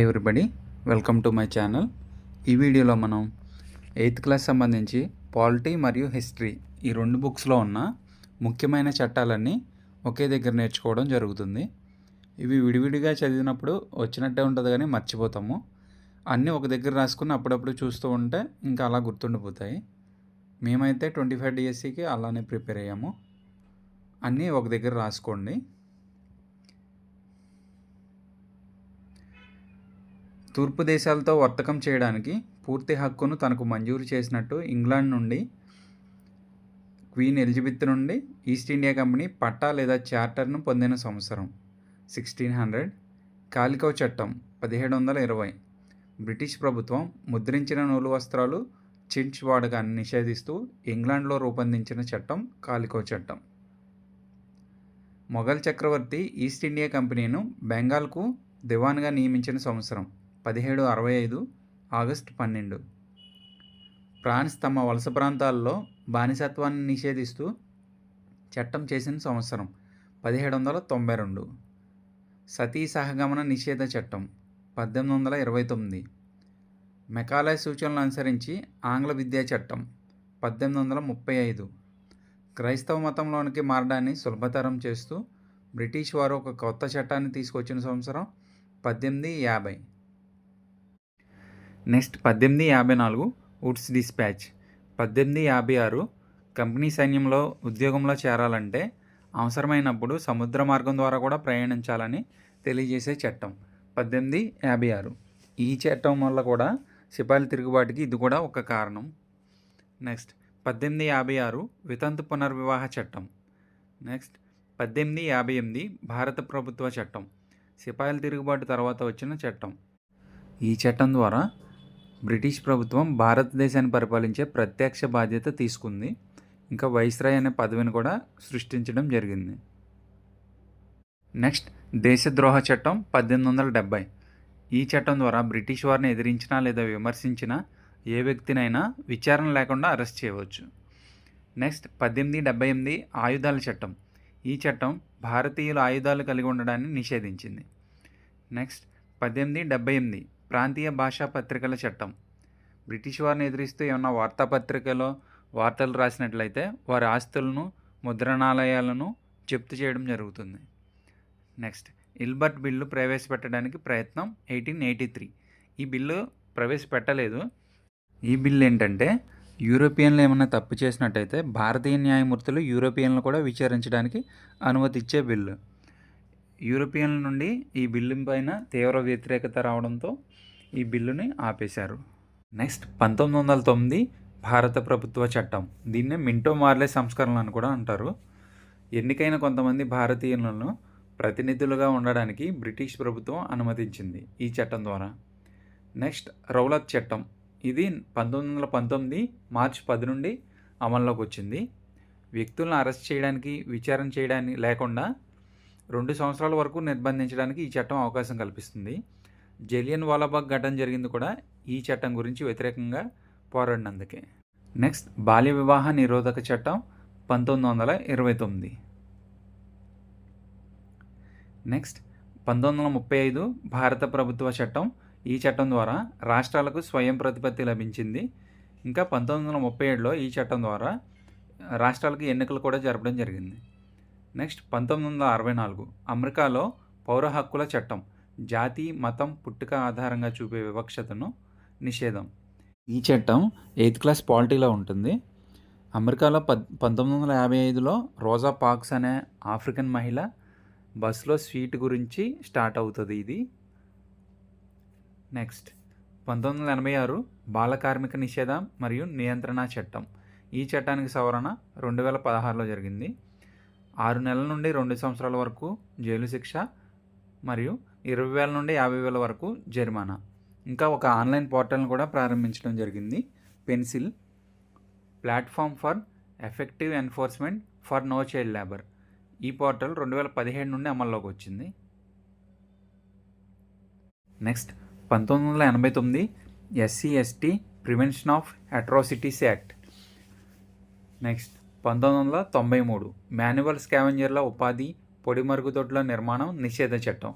Everybody, welcome to my channel. ఈ వీడియోలో మనం 8th క్లాస్ సంబంధించి పాలిటీ మరియు హిస్టరీ ఈ రెండు బుక్స్లో ఉన్న ముఖ్యమైన చట్టాలన్నీ ఒకే దగ్గర నేర్చుకోవడం జరుగుతుంది. ఇవి విడివిడిగా చదివినప్పుడు వచ్చినట్టే ఉంటుంది కానీ మర్చిపోతాము. అన్నీ ఒక దగ్గర రాసుకుని అప్పుడప్పుడు చూస్తూ ఉంటే ఇంకా అలా గుర్తుండిపోతాయి. మేమైతే 25 DSCకి అలానే ప్రిపేర్ అయ్యాము. అన్నీ ఒక దగ్గర రాసుకోండి. తూర్పు దేశాలతో వర్తకం చేయడానికి పూర్తి హక్కును తనకు మంజూరు చేసినట్టు ఇంగ్లాండ్ నుండి క్వీన్ ఎలిజబెత్ నుండి ఈస్ట్ ఇండియా కంపెనీ పట్టా లేదా చార్టర్ను పొందిన సంవత్సరం 1600. కాలికో చట్టం 1720. బ్రిటిష్ ప్రభుత్వం ముద్రించిన నూలు వస్త్రాలు చించ్ వాడకాన్ని నిషేధిస్తూ ఇంగ్లాండ్లో రూపొందించిన చట్టం కాలికో చట్టం. మొఘల్ చక్రవర్తి ఈస్ట్ ఇండియా కంపెనీను బెంగాల్కు దివాన్గా నియమించిన సంవత్సరం 1765 ఆగస్టు 12. ఫ్రాన్స్ తమ వలస ప్రాంతాల్లో బానిసత్వాన్ని నిషేధిస్తూ చట్టం చేసిన సంవత్సరం 1792. సతీ సహగమన నిషేధ చట్టం 1829. మెకాలే సూచనలు అనుసరించి ఆంగ్ల విద్యా చట్టం 1835. క్రైస్తవ మతంలోనికి మారడాన్ని సులభతరం చేస్తూ బ్రిటిష్ వారు ఒక కొత్త చట్టాన్ని తీసుకొచ్చిన సంవత్సరం 1850. Next 1854 Woods dispatch. 1856 కంపెనీ సైన్యంలో ఉద్యోగంలో చేరాలంటే అవసరమైనప్పుడు సముద్ర మార్గం ద్వారా కూడా ప్రయాణించాలని తెలియజేసే చట్టం 1856. ఈ చట్టం వల్ల కూడా సిపాయిల తిరుగుబాటుకి ఇది కూడా ఒక కారణం. నెక్స్ట్ 1856 వితంతు పునర్వివాహ చట్టం. నెక్స్ట్ 1858 భారత ప్రభుత్వ చట్టం, సిపాయిల తిరుగుబాటు తర్వాత వచ్చిన చట్టం. ఈ చట్టం ద్వారా బ్రిటిష్ ప్రభుత్వం భారతదేశాన్ని పరిపాలించే ప్రత్యక్ష బాధ్యత తీసుకుంది. ఇంకా వైస్రాయ్ అనే పదవిని కూడా సృష్టించడం జరిగింది. నెక్స్ట్ దేశద్రోహ చట్టం 1870. ఈ చట్టం ద్వారా బ్రిటిష్ వారిని ఎదిరించినా లేదా విమర్శించిన ఏ వ్యక్తినైనా విచారణ లేకుండా అరెస్ట్ చేయవచ్చు. నెక్స్ట్ 1878 ఆయుధాల చట్టం. ఈ చట్టం భారతీయులు ఆయుధాలు కలిగి ఉండడాన్ని నిషేధించింది. నెక్స్ట్ 1878 ప్రాంతీయ భాషా పత్రికల చట్టం. బ్రిటిష్ వారిని ఎదిరిస్తూ ఏమన్నా వార్తాపత్రికలో వార్తలు రాసినట్లయితే వారి ఆస్తులను ముద్రణాలయాలను జప్తు చేయడం జరుగుతుంది. నెక్స్ట్ ఇల్బర్ట్ బిల్లు ప్రవేశపెట్టడానికి ప్రయత్నం 1883. ఈ బిల్లు ప్రవేశపెట్టలేదు. ఈ బిల్లు ఏంటంటే యూరోపియన్లు ఏమన్నా తప్పు చేసినట్టయితే భారతీయ న్యాయమూర్తులు యూరోపియన్లు కూడా విచారించడానికి అనుమతి ఇచ్చే బిల్లు. యూరోపియన్ల నుండి ఈ బిల్లు పైన తీవ్ర వ్యతిరేకత రావడంతో ఈ బిల్లుని ఆపేశారు. నెక్స్ట్ 1909 భారత ప్రభుత్వ చట్టం. దీన్నే మింటో మార్లే సంస్కరణ అని కూడా అంటారు. ఎన్నికైన కొంతమంది భారతీయులను ప్రతినిధులుగా ఉండడానికి బ్రిటిష్ ప్రభుత్వం అనుమతించింది ఈ చట్టం ద్వారా. నెక్స్ట్ రౌలత్ చట్టం. ఇది 1919 మార్చి 10 నుండి అమల్లోకి వచ్చింది. వ్యక్తులను అరెస్ట్ చేయడానికి విచారణ చేయడానికి లేకుండా 2 సంవత్సరాల వరకు నిర్బంధించడానికి ఈ చట్టం అవకాశం కల్పిస్తుంది. జలియన్ వాలాబాగ్ ఘటన జరిగింది కూడా ఈ చట్టం గురించి వ్యతిరేకంగా పోరాడినందుకే. నెక్స్ట్ బాల్య వివాహ నిరోధక చట్టం 1929. నెక్స్ట్ 1935 భారత ప్రభుత్వ చట్టం. ఈ చట్టం ద్వారా రాష్ట్రాలకు స్వయం ప్రతిపత్తి లభించింది. ఇంకా 1937లో ఈ చట్టం ద్వారా రాష్ట్రాలకు ఎన్నికలు కూడా జరపడం జరిగింది. నెక్స్ట్ 1964 అమెరికాలో పౌర హక్కుల చట్టం. జాతి, మతం, పుట్టుక ఆధారంగా చూపే వివక్షతను నిషేధం. ఈ చట్టం 8th క్లాస్ పాలిటీలో ఉంటుంది. అమెరికాలో 1955లో రోజా పార్క్స్ అనే ఆఫ్రికన్ మహిళ బస్సులో స్వీట్ గురించి స్టార్ట్ అవుతుంది ఇది. నెక్స్ట్ 1986 బాల కార్మిక నిషేధ మరియు నియంత్రణ చట్టం. ఈ చట్టానికి సవరణ 2016లో జరిగింది. 6 నెలల నుండి 2 సంవత్సరాల వరకు జైలు శిక్ష మరియు 20,000 నుండి 50,000 వరకు జరిమానా. ఇంకా ఒక ఆన్లైన్ పోర్టల్ని కూడా ప్రారంభించడం జరిగింది, pencil platform for effective enforcement for no child labour. ఈ పోర్టల్ 2017 నుండి అమల్లోకి వచ్చింది. Next 1989 SC/ST prevention of atrocities act. Next 1993 manual స్కావెంజర్ల ఉపాధి, పొడి మరుగుదొడ్ల నిర్మాణం నిషేధ చట్టం.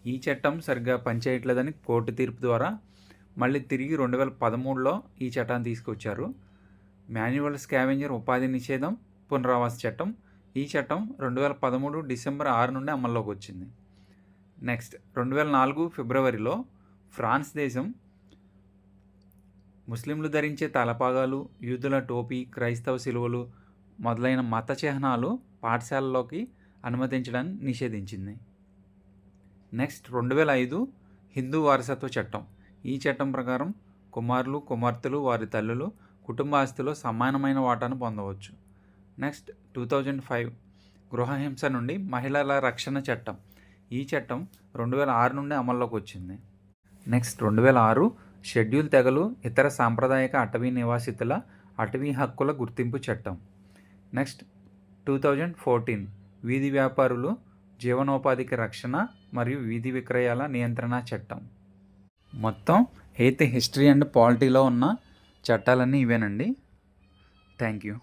ఈ చట్టం సరిగ్గా పనిచేయట్లేదని కోర్టు తీర్పు ద్వారా మళ్ళీ తిరిగి 2013లో ఈ చట్టాన్ని తీసుకొచ్చారు. మాన్యువల్ స్కావెంజర్ ఉపాధి నిషేధం పునరావాస చట్టం. ఈ చట్టం 2013 డిసెంబర్ 6 నుండి అమల్లోకి వచ్చింది. నెక్స్ట్ 2004 ఫిబ్రవరిలో ఫ్రాన్స్ దేశం ముస్లింలు ధరించే తలపాగాలు, యూదుల టోపీ, క్రైస్తవ శిలువలు మొదలైన మత చిహ్నాలు పాఠశాలలోకి అనుమతించడాన్ని నిషేధించింది. నెక్స్ట్ 2005 హిందూ వారసత్వ చట్టం. ఈ చట్టం ప్రకారం కుమారులు, కుమార్తెలు, వారి తల్లులు కుటుంబ ఆస్తిలో సమానమైన వాటాను పొందవచ్చు. నెక్స్ట్ 2005 గృహహింస నుండి మహిళల రక్షణ చట్టం. ఈ చట్టం 2006 నుండి అమల్లోకి వచ్చింది. నెక్స్ట్ 2006 షెడ్యూల్ తెగలు, ఇతర సాంప్రదాయక అటవీ నివాసితుల అటవీ హక్కుల గుర్తింపు చట్టం. నెక్స్ట్ 2014 వీధి వ్యాపారులు జీవనోపాధికి రక్షణ మరియు వీధి విక్రయాల నియంత్రణ చట్టం. మొత్తం 8th హిస్టరీ అండ్ పాలిటీలో ఉన్న చట్టాలన్నీ ఇవేనండి. Thank you.